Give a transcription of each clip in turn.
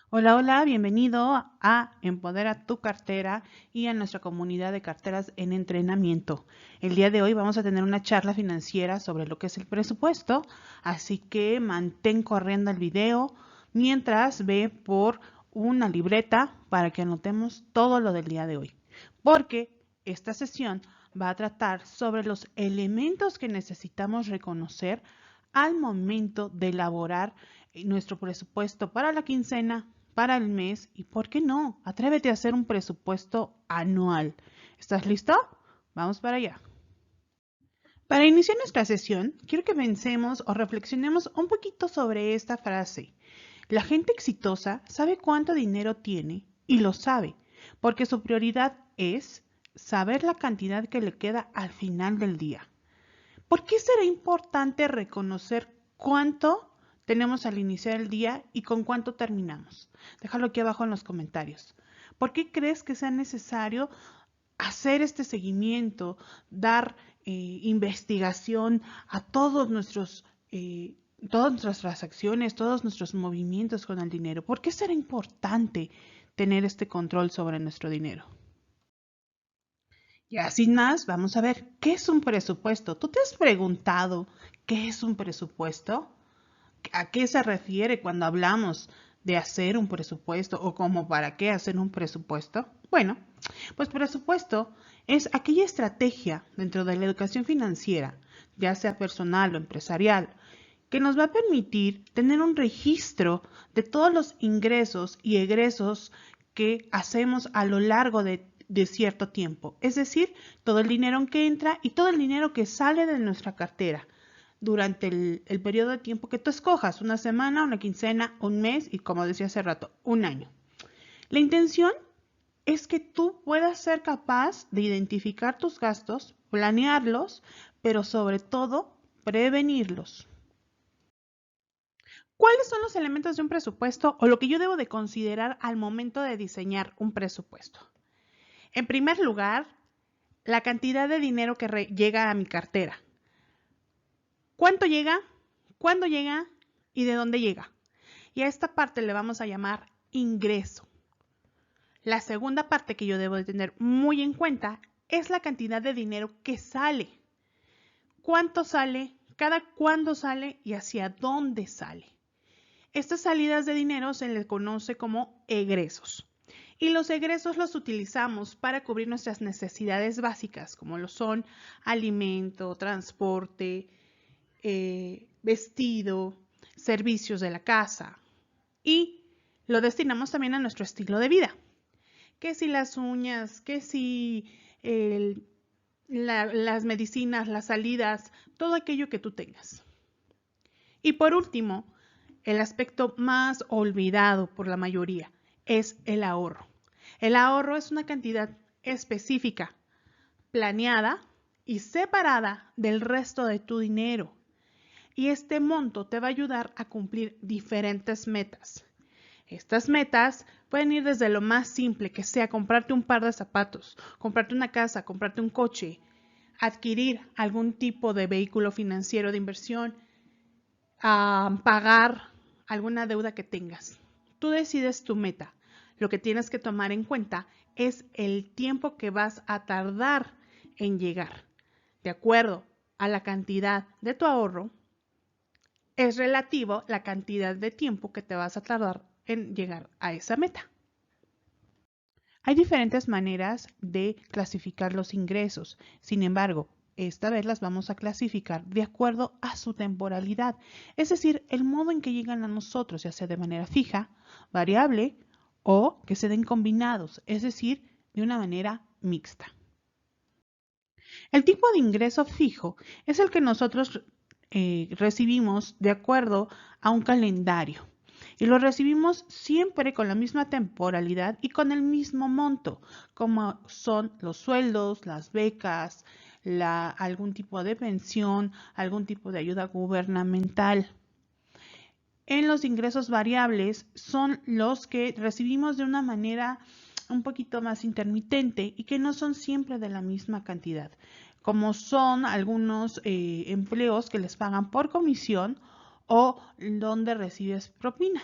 Hola, hola, bienvenido a Empodera tu cartera y a nuestra comunidad de carteras en entrenamiento. El día de hoy vamos a tener una charla financiera sobre lo que es el presupuesto, así que mantén corriendo el video mientras ve por una libreta para que anotemos todo lo del día de hoy. Porque esta sesión va a tratar sobre los elementos que necesitamos reconocer al momento de elaborar nuestro presupuesto para la quincena, para el mes y, ¿por qué no? Atrévete a hacer un presupuesto anual. ¿Estás listo? Vamos para allá. Para iniciar nuestra sesión, quiero que pensemos o reflexionemos un poquito sobre esta frase. La gente exitosa sabe cuánto dinero tiene y lo sabe, porque su prioridad es saber la cantidad que le queda al final del día. ¿Por qué será importante reconocer cuánto tenemos al iniciar el día y con cuánto terminamos? Déjalo aquí abajo en los comentarios. ¿Por qué crees que sea necesario hacer este seguimiento, dar investigación a todas nuestras transacciones, todos nuestros movimientos con el dinero? ¿Por qué será importante tener este control sobre nuestro dinero? Ya sin más, vamos a ver, ¿qué es un presupuesto? ¿Tú te has preguntado qué es un presupuesto? ¿A qué se refiere cuando hablamos de hacer un presupuesto o como para qué hacer un presupuesto? Bueno, pues presupuesto es aquella estrategia dentro de la educación financiera, ya sea personal o empresarial, que nos va a permitir tener un registro de todos los ingresos y egresos que hacemos a lo largo de cierto tiempo. Es decir, todo el dinero que entra y todo el dinero que sale de nuestra cartera durante el periodo de tiempo que tú escojas, una semana, una quincena, un mes y, como decía hace rato, un año. La intención es que tú puedas ser capaz de identificar tus gastos, planearlos, pero sobre todo prevenirlos. ¿Cuáles son los elementos de un presupuesto o lo que yo debo de considerar al momento de diseñar un presupuesto? En primer lugar, la cantidad de dinero que llega a mi cartera. ¿Cuánto llega? ¿Cuándo llega? ¿Y de dónde llega? Y a esta parte le vamos a llamar ingreso. La segunda parte que yo debo de tener muy en cuenta es la cantidad de dinero que sale. ¿Cuánto sale? ¿Cada cuándo sale? ¿Y hacia dónde sale? Estas salidas de dinero se les conoce como egresos. Y los egresos los utilizamos para cubrir nuestras necesidades básicas, como lo son alimento, transporte, vestido, servicios de la casa. Y lo destinamos también a nuestro estilo de vida. Que si las uñas, que si las medicinas, las salidas, todo aquello que tú tengas. Y por último, el aspecto más olvidado por la mayoría es el ahorro. El ahorro es una cantidad específica, planeada y separada del resto de tu dinero. Y este monto te va a ayudar a cumplir diferentes metas. Estas metas pueden ir desde lo más simple, que sea comprarte un par de zapatos, comprarte una casa, comprarte un coche, adquirir algún tipo de vehículo financiero de inversión, a pagar alguna deuda que tengas. Tú decides tu meta. Lo que tienes que tomar en cuenta es el tiempo que vas a tardar en llegar. De acuerdo a la cantidad de tu ahorro, es relativo la cantidad de tiempo que te vas a tardar en llegar a esa meta. Hay diferentes maneras de clasificar los ingresos. Sin embargo, esta vez las vamos a clasificar de acuerdo a su temporalidad, es decir, el modo en que llegan a nosotros, ya sea de manera fija, variable o que se den combinados, es decir, de una manera mixta. El tipo de ingreso fijo es el que nosotros recibimos de acuerdo a un calendario. Y lo recibimos siempre con la misma temporalidad y con el mismo monto, como son los sueldos, las becas, algún tipo de pensión, algún tipo de ayuda gubernamental. En los ingresos variables son los que recibimos de una manera un poquito más intermitente y que no son siempre de la misma cantidad, como son algunos empleos que les pagan por comisión o donde recibes propina.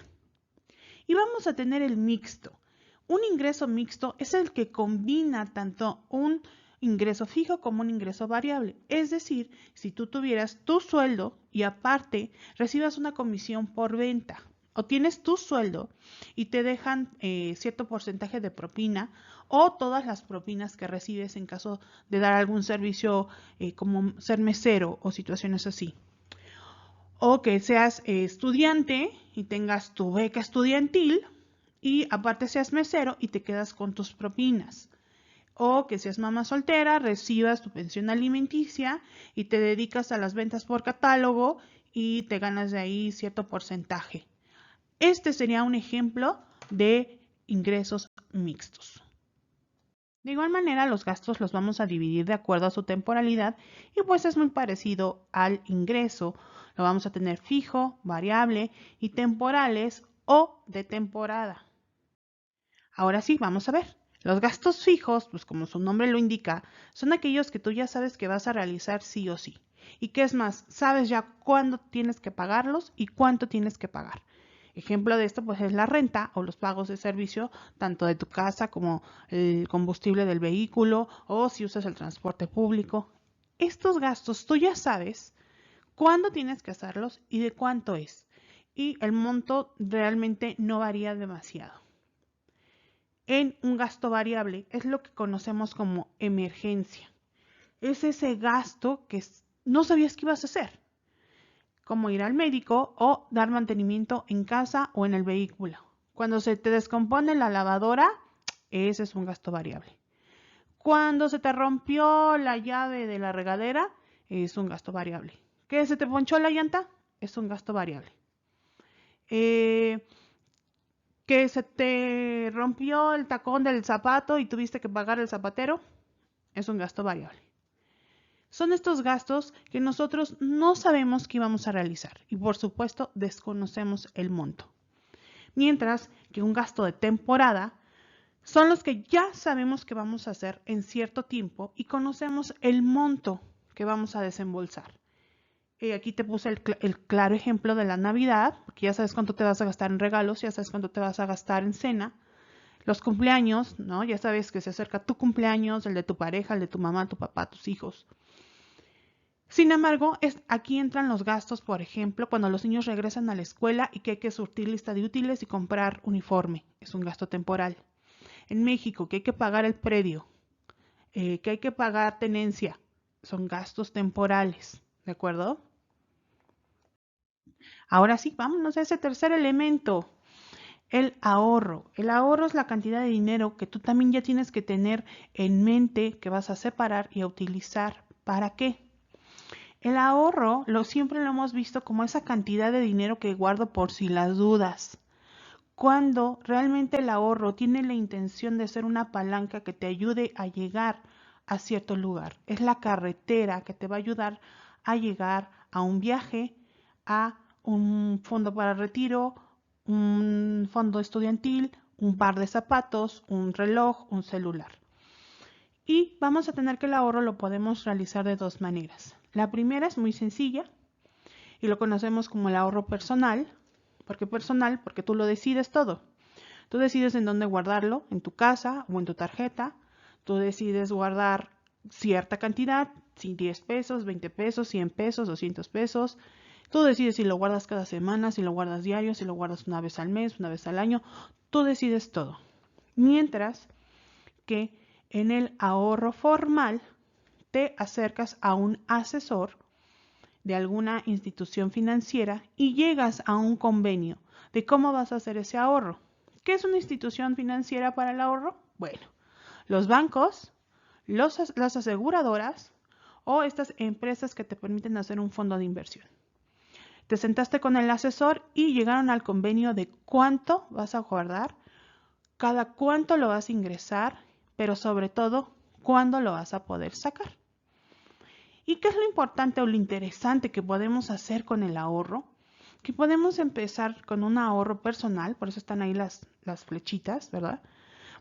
Y vamos a tener el mixto. Un ingreso mixto es el que combina tanto un ingreso fijo como un ingreso variable. Es decir, si tú tuvieras tu sueldo y aparte recibas una comisión por venta, o tienes tu sueldo y te dejan cierto porcentaje de propina o todas las propinas que recibes en caso de dar algún servicio como ser mesero o situaciones así. O que seas estudiante y tengas tu beca estudiantil y aparte seas mesero y te quedas con tus propinas. O que seas mamá soltera, recibas tu pensión alimenticia y te dedicas a las ventas por catálogo y te ganas de ahí cierto porcentaje. Este sería un ejemplo de ingresos mixtos. De igual manera, los gastos los vamos a dividir de acuerdo a su temporalidad y pues es muy parecido al ingreso. Lo vamos a tener fijo, variable y temporales o de temporada. Ahora sí, vamos a ver. Los gastos fijos, pues como su nombre lo indica, son aquellos que tú ya sabes que vas a realizar sí o sí. Y que es más, sabes ya cuándo tienes que pagarlos y cuánto tienes que pagar. Ejemplo de esto pues es la renta o los pagos de servicio, tanto de tu casa como el combustible del vehículo o si usas el transporte público. Estos gastos tú ya sabes cuándo tienes que hacerlos y de cuánto es. Y el monto realmente no varía demasiado. En un gasto variable es lo que conocemos como emergencia. Es ese gasto que no sabías que ibas a hacer, como ir al médico o dar mantenimiento en casa o en el vehículo. Cuando se te descompone la lavadora, ese es un gasto variable. Cuando se te rompió la llave de la regadera, es un gasto variable. ¿Que se te ponchó la llanta? Es un gasto variable. Que se te rompió el tacón del zapato y tuviste que pagar el zapatero, es un gasto variable. Son estos gastos que nosotros no sabemos que íbamos a realizar y por supuesto desconocemos el monto. Mientras que un gasto de temporada son los que ya sabemos que vamos a hacer en cierto tiempo y conocemos el monto que vamos a desembolsar. Aquí te puse el claro ejemplo de la Navidad, porque ya sabes cuánto te vas a gastar en regalos, ya sabes cuánto te vas a gastar en cena. Los cumpleaños, ¿no? Ya sabes que se acerca tu cumpleaños, el de tu pareja, el de tu mamá, tu papá, tus hijos. Sin embargo, aquí entran los gastos, por ejemplo, cuando los niños regresan a la escuela y que hay que surtir lista de útiles y comprar uniforme. Es un gasto temporal. En México, que hay que pagar el predio, que hay que pagar tenencia, son gastos temporales, ¿de acuerdo? Ahora sí, vámonos a ese tercer elemento, el ahorro. El ahorro es la cantidad de dinero que tú también ya tienes que tener en mente que vas a separar y a utilizar. ¿Para qué? El ahorro siempre lo hemos visto como esa cantidad de dinero que guardo por si las dudas. Cuando realmente el ahorro tiene la intención de ser una palanca que te ayude a llegar a cierto lugar. Es la carretera que te va a ayudar a llegar a un viaje, a un fondo para retiro, un fondo estudiantil, un par de zapatos, un reloj, un celular. Y vamos a tener que el ahorro lo podemos realizar de dos maneras. La primera es muy sencilla y lo conocemos como el ahorro personal. ¿Por qué personal? Porque tú lo decides todo. Tú decides en dónde guardarlo, en tu casa o en tu tarjeta. Tú decides guardar cierta cantidad, si 10 pesos, 20 pesos, 100 pesos, 200 pesos. Tú decides si lo guardas cada semana, si lo guardas diario, si lo guardas una vez al mes, una vez al año. Tú decides todo. Mientras que en el ahorro formal te acercas a un asesor de alguna institución financiera y llegas a un convenio de cómo vas a hacer ese ahorro. ¿Qué es una institución financiera para el ahorro? Bueno, los bancos, las aseguradoras o estas empresas que te permiten hacer un fondo de inversión. Te sentaste con el asesor y llegaron al convenio de cuánto vas a guardar, cada cuánto lo vas a ingresar, pero sobre todo, cuándo lo vas a poder sacar. ¿Y qué es lo importante o lo interesante que podemos hacer con el ahorro? Que podemos empezar con un ahorro personal, por eso están ahí las flechitas, ¿verdad?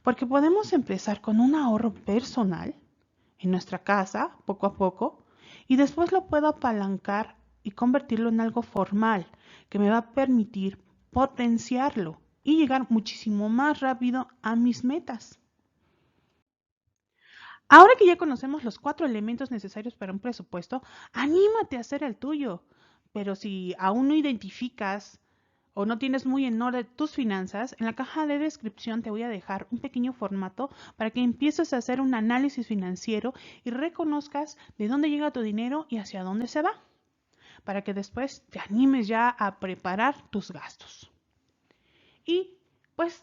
Porque podemos empezar con un ahorro personal en nuestra casa, poco a poco, y después lo puedo apalancar y convertirlo en algo formal, que me va a permitir potenciarlo y llegar muchísimo más rápido a mis metas. Ahora que ya conocemos los 4 elementos necesarios para un presupuesto, anímate a hacer el tuyo. Pero si aún no identificas o no tienes muy en orden tus finanzas, en la caja de descripción te voy a dejar un pequeño formato para que empieces a hacer un análisis financiero y reconozcas de dónde llega tu dinero y hacia dónde se va, para que después te animes ya a preparar tus gastos. Y pues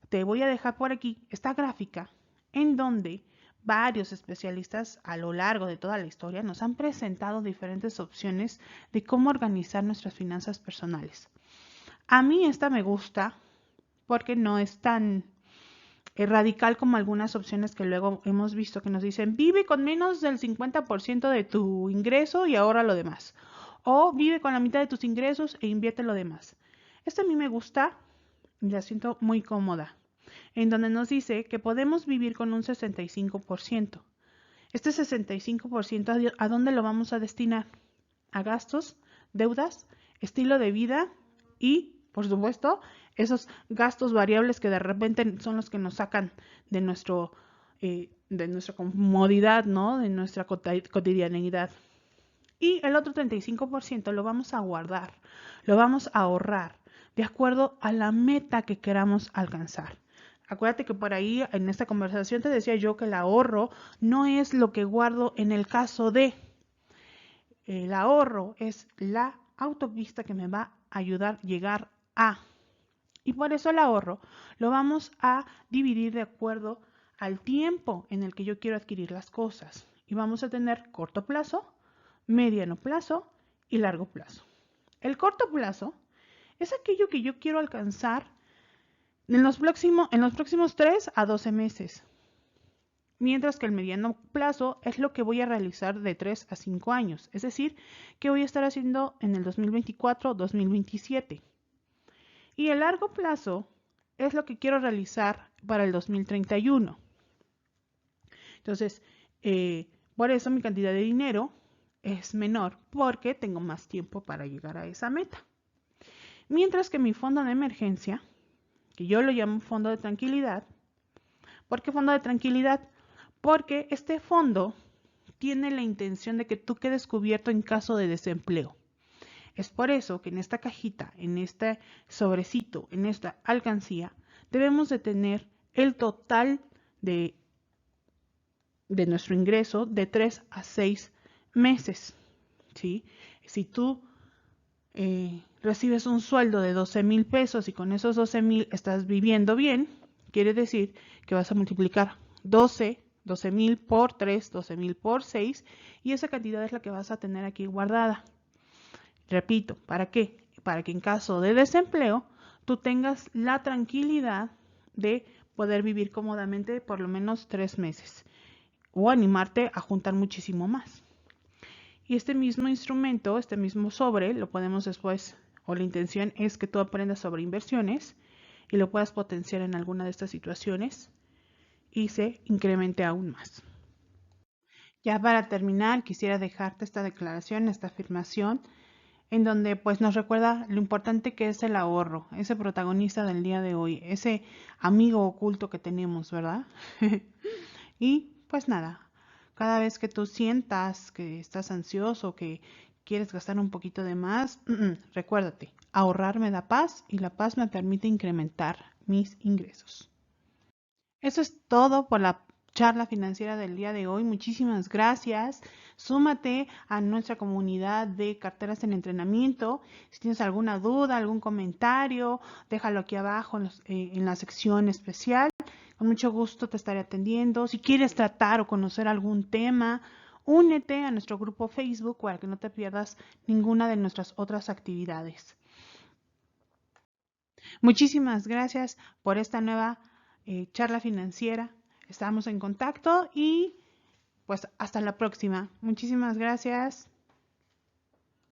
te voy a dejar por aquí esta gráfica en donde varios especialistas a lo largo de toda la historia nos han presentado diferentes opciones de cómo organizar nuestras finanzas personales. A mí esta me gusta porque no es tan radical como algunas opciones que luego hemos visto que nos dicen vive con menos del 50% de tu ingreso y ahorra lo demás. O vive con la mitad de tus ingresos e invierte lo demás. Esta a mí me gusta y la siento muy cómoda, en donde nos dice que podemos vivir con un 65%. Este 65%, ¿a dónde lo vamos a destinar? A gastos, deudas, estilo de vida y, por supuesto, esos gastos variables que de repente son los que nos sacan de nuestra comodidad, ¿no? De nuestra cotidianidad. Y el otro 35% lo vamos a guardar, lo vamos a ahorrar de acuerdo a la meta que queramos alcanzar. Acuérdate que por ahí en esta conversación te decía yo que el ahorro no es lo que guardo en el caso de. El ahorro es la autopista que me va a ayudar a llegar a. Y por eso el ahorro lo vamos a dividir de acuerdo al tiempo en el que yo quiero adquirir las cosas. Y vamos a tener corto plazo, mediano plazo y largo plazo. El corto plazo es aquello que yo quiero alcanzar en los próximos 3 a 12 meses. Mientras que el mediano plazo es lo que voy a realizar de 3 a 5 años. Es decir, que voy a estar haciendo en el 2024-2027. Y el largo plazo es lo que quiero realizar para el 2031. Entonces, por eso mi cantidad de dinero es menor, porque tengo más tiempo para llegar a esa meta. Mientras que mi fondo de emergencia, que yo lo llamo fondo de tranquilidad. ¿Por qué fondo de tranquilidad? Porque este fondo tiene la intención de que tú quedes cubierto en caso de desempleo. Es por eso que en esta cajita, en este sobrecito, en esta alcancía, debemos de tener el total de nuestro ingreso de 3 a 6 meses. ¿Sí? Si tú recibes un sueldo de 12,000 pesos y con esos 12,000 estás viviendo bien, quiere decir que vas a multiplicar 12,000 por 3, 12,000 por 6 y esa cantidad es la que vas a tener aquí guardada. Repito, ¿para qué? Para que en caso de desempleo tú tengas la tranquilidad de poder vivir cómodamente por lo menos 3 meses o animarte a juntar muchísimo más. Y este mismo instrumento, este mismo sobre, lo podemos después, o la intención es que tú aprendas sobre inversiones y lo puedas potenciar en alguna de estas situaciones y se incremente aún más. Ya para terminar, quisiera dejarte esta declaración, esta afirmación, en donde pues nos recuerda lo importante que es el ahorro, ese protagonista del día de hoy, ese amigo oculto que tenemos, ¿verdad? Y pues nada, cada vez que tú sientas que estás ansioso, que quieres gastar un poquito de más, recuérdate, ahorrar me da paz y la paz me permite incrementar mis ingresos. Eso es todo por la charla financiera del día de hoy. Muchísimas gracias. Súmate a nuestra comunidad de carteras en entrenamiento. Si tienes alguna duda, algún comentario, déjalo aquí abajo en la sección especial. Con mucho gusto te estaré atendiendo. Si quieres tratar o conocer algún tema, únete a nuestro grupo Facebook para que no te pierdas ninguna de nuestras otras actividades. Muchísimas gracias por esta nueva charla financiera. Estamos en contacto y pues hasta la próxima. Muchísimas gracias.